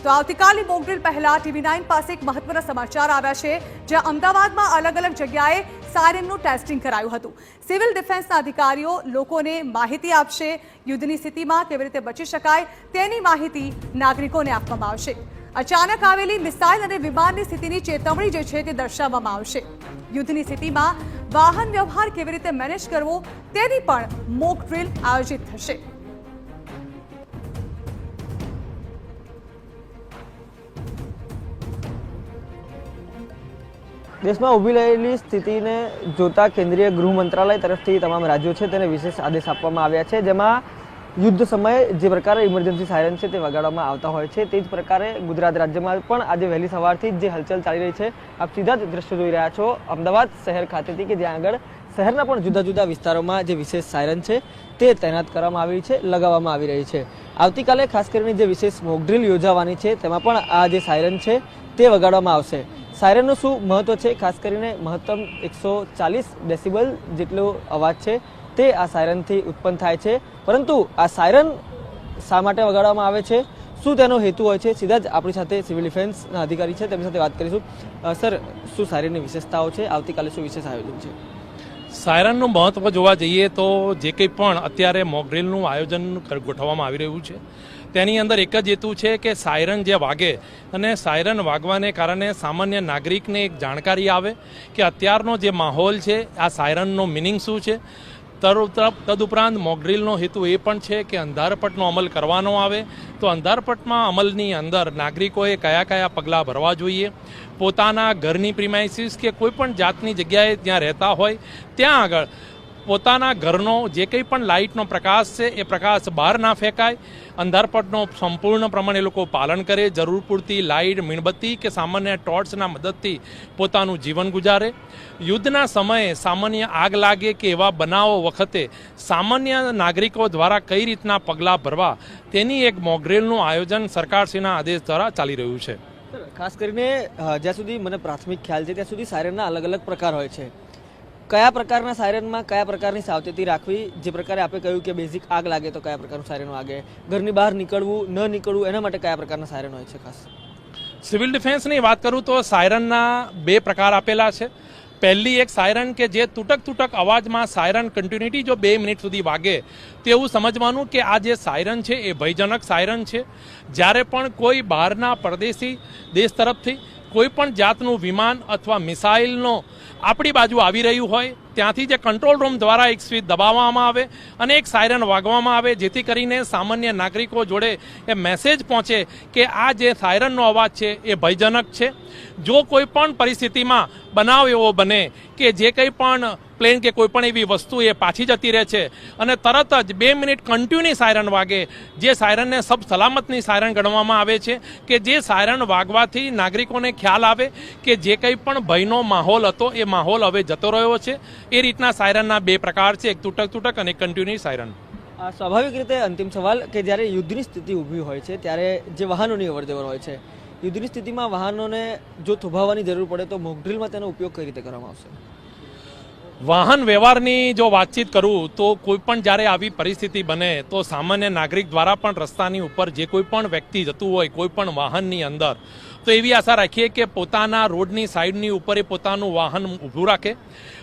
તો આવતીકાલની મોકડ્રીલ પહેલા TV9 પાસે એક મહત્વના સમાચાર આવ્યા છે, જ્યાં અમદાવાદમાં અલગ અલગ જગ્યાએ સાયરનનું ટેસ્ટિંગ કરાયું હતું। સિવિલ ડિફેન્સના અધિકારીઓ લોકોને માહિતી આપશે। યુદ્ધની સ્થિતિમાં કેવી રીતે બચી શકાય તેની માહિતી નાગરિકોને આપવામાં આવશે। અચાનક આવેલી મિસાઇલ અને વિમાનની સ્થિતિની ચેતવણી જે છે તે દર્શાવવામાં આવશે। યુદ્ધની સ્થિતિમાં વાહન વ્યવહાર કેવી રીતે મેનેજ કરવો તેની પણ મોક ડ્રીલ આયોજિત થશે। દેશમાં ઊભી રહેલી સ્થિતિને જોતા કેન્દ્રીય ગૃહ મંત્રાલય તરફથી તમામ રાજ્યો છે તેને વિશેષ આદેશ આપવામાં આવ્યા છે, જેમાં યુદ્ધ સમયે જે પ્રકારે ઇમરજન્સી સાયરન છે તે વગાડવામાં આવતા હોય છે, તે જ પ્રકારે ગુજરાત રાજ્યમાં પણ આજે વહેલી સવારથી જે હલચલ ચાલી રહી છે। આપ સીધા જ દ્રશ્યો જોઈ રહ્યા છો અમદાવાદ શહેર ખાતેથી, કે જ્યાં આગળ શહેરના પણ જુદા જુદા વિસ્તારોમાં જે વિશેષ સાયરન છે તે તૈનાત કરવામાં આવી છે, લગાવવામાં આવી રહી છે। આવતીકાલે ખાસ કરીને જે વિશેષ મોક ડ્રીલ યોજાવાની છે તેમાં પણ આ જે સાયરન છે તે વગાડવામાં આવશે। સાયરનનું શું મહત્વ છે? ખાસ કરીને મહત્તમ 140 ડેસિબલ જેટલો અવાજ છે તે આ સાયરનથી ઉત્પન્ન થાય છે, પરંતુ આ સાયરન શા માટે વગાડવામાં આવે છે, શું તેનો હેતુ હોય છે? સીધા જ આપણી સાથે સિવિલ ડિફેન્સના અધિકારી છે, તેમની સાથે વાત કરીશું। સર, શું સાયરનની વિશેષતાઓ છે? આવતીકાલે શું વિશેષ આયોજન છે? સાયરનનું મહત્વ જોવા જઈએ તો જે કંઈ પણ અત્યારે મોક ડ્રીલનું આયોજન ગોઠવવામાં આવી રહ્યું છે તેની અંદર એક જ હેતુ છે કે સાયરન જે વાગે અને સાયરન વાગવાને કારણે સામાન્ય નાગરિકને એક જાણકારી આવે કે અત્યારનો જે માહોલ છે આ સાયરનનો મિનિંગ શું છે। તદુપરાંત મોક ડ્રીલનો હેતુ એ પણ છે કે અંધારપટનો અમલ કરવાનો આવે તો અંધારપટમાં અમલની અંદર નાગરિકોએ કયા કયા પગલાં ભરવા જોઈએ, પોતાના ઘરની પ્રિમાઇસીસ કે કોઈ પણ જાતની જગ્યાએ ત્યાં રહેતા હોય ત્યાં આગળ પોતાના ઘરનો જે કંઈ પણ લાઇટનો પ્રકાશ છે એ પ્રકાશ બહાર ના ફેંકાય, અંધારપટનો સંપૂર્ણ પ્રમાણે લોકો પાલન કરે, જરૂર પૂરતી લાઇટ, મીણબત્તી કે સામાન્ય ટોર્ચના મદદથી પોતાનું જીવન ગુજારે। યુદ્ધના સમયે સામાન્ય આગ લાગે કે એવા બનાવો વખતે સામાન્ય નાગરિકો દ્વારા કઈ રીતના પગલાં ભરવા તેની એક મોક ડ્રીલનું આયોજન સરકારશ્રીના આદેશ દ્વારા ચાલી રહ્યું છે। ખાસ કરીને જ્યાં સુધી મને પ્રાથમિક ખ્યાલ છે ત્યાં સુધી સાયરનના અલગ અલગ પ્રકાર હોય છે। કયા પ્રકારના સાયરનમાં કયા પ્રકારની સાવચેતી રાખવી? જે પ્રકારે આપણે કહ્યું કે બેઝિક આગ લાગે તો કયા પ્રકારનું સાયરન વાગે, ઘરની બહાર નીકળવું ન નીકળવું એના માટે કયા પ્રકારના સાયરન હોય છે? ખાસ સિવિલ ડિફેન્સની વાત કરું તો સાયરનના બે પ્રકાર આપેલા છે। પહેલી એક સાયરન કે જે તૂટક અવાજમાં સાયરન કન્ટિન્યુટી જો 2 મિનિટ સુધી વાગે તો એવું સમજવાનું કે આ જે સાયરન છે એ ભયજનક સાયરન છે। જ્યારે પણ કોઈ બહારના પરદેશી દેશ તરફથી કોઈ પણ જાતનું વિમાન અથવા મિસાઇલનો આપણી બાજુ આવી રહ્યું હોય ત્યાંથી જે કંટ્રોલ રૂમ દ્વારા એક સ્વિચ દબાવવામાં આવે અને એક સાયરન વાગવામાં આવે, જેથી કરીને સામાન્ય નાગરિકો જોડે એ મેસેજ પહોંચે કે આ જે સાયરનનો અવાજ છે એ ભયજનક છે। જો કોઈ પણ પરિસ્થિતિમાં બનાવ એવો બને કે જે કંઈ પણ પ્લેન કે કોઈ પણ એવી વસ્તુ એ પાછી જતી રહે છે અને તરત જ 2 મિનિટ કન્ટિન્યુ સાયરન વાગે, જે સાયરનને સબ સલામતની સાયરન ગણવામાં આવે છે, કે જે સાયરન વાગવાથી નાગરિકોને ખ્યાલ આવે કે જે કંઈ પણ ભયનો માહોલ હતો એ માહોલ હવે જતો રહ્યો છે। એ રીતના સાયરનના 2 પ્રકાર છે, એક તૂટક અને કન્ટિન્યુ સાયરન। સ્વાભાવિક રીતે અંતિમ સવાલ કે જ્યારે યુદ્ધની સ્થિતિ ઊભી હોય છે ત્યારે જે વાહનોની અવરજવર હોય છે, યુદ્ધની સ્થિતિમાં વાહનોને જો થોભાવવાની જરૂર પડે તો મોક ડ્રીલમાં તેનો ઉપયોગ કઈ રીતે કરવામાં આવશે? વાહન વ્યવહારની જો વાતચીત કરું તો કોઈ પણ જ્યારે આવી પરિસ્થિતિ બને તો સામાન્ય નાગરિક દ્વારા પણ રસ્તાની ઉપર જે કોઈ પણ વ્યક્તિ જતું હોય કોઈ પણ વાહનની અંદર તો એવી આશા રાખીએ કે પોતાના રોડની સાઈડની ઉપર એ પોતાનું વાહન ઊભું રાખે,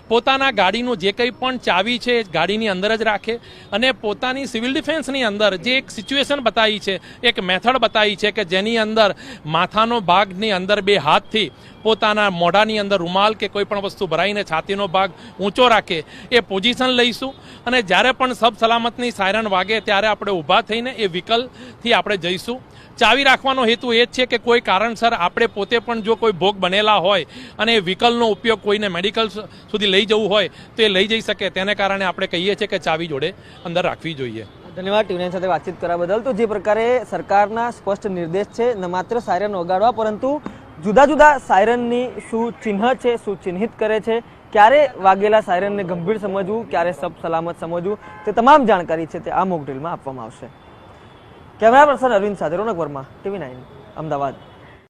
પોતાના ગાડીનું જે કંઈ પણ ચાવી છે ગાડીની અંદર જ રાખે અને પોતાની સિવિલ ડિફેન્સની અંદર જે એક સિચ્યુએશન બતાવી છે, એક મેથડ બતાવી છે કે જેની અંદર માથાનો ભાગની અંદર 2 હાથથી પોતાના મોઢાની અંદર રૂમાલ કે કોઈ પણ વસ્તુ ભરાઈને છાતીનો ભાગ ઊંચો રાખે એ પોઝિશન લઈશું અને જ્યારે પણ સબ સલામતની સાયરન વાગે ત્યારે આપણે ઊભા થઈને એ વ્હીકલથી આપણે જઈશું। ચાવી રાખવાનો હેતુ એ જ છે કે કોઈ કારણસર આપણે પોતે પણ જો કોઈ ભોગ બનેલા હોય અને એ વ્હીકલનો ઉપયોગ કોઈને મેડિકલ સુધી લઈ જવું હોય તો એ લઈ જઈ શકે, તેને કારણે આપણે કહીએ છીએ કે ચાવી જોડે અંદર રાખવી જોઈએ। ધન્યવાદ TV9 સાથે વાતચીત કરવા બદલ। તો જે પ્રકારે સરકારના સ્પષ્ટ નિર્દેશ છે ન માત્ર સાયરન વગાડવા પરંતુ જુદા જુદા સાયરનની શું ચિહ્ન છે, શું ચિહ્નિત કરે છે, ક્યારે વાગેલા સાયરનને ગંભીર સમજવું, ક્યારે સબ સલામત સમજવું, તે તમામ જાણકારી છે તે આ મોક ડ્રીલમાં આપવામાં આવશે। કેમેરા પર્સન અરવિંદ સાથે રોનક વર્મા, TV9 અમદાવાદ।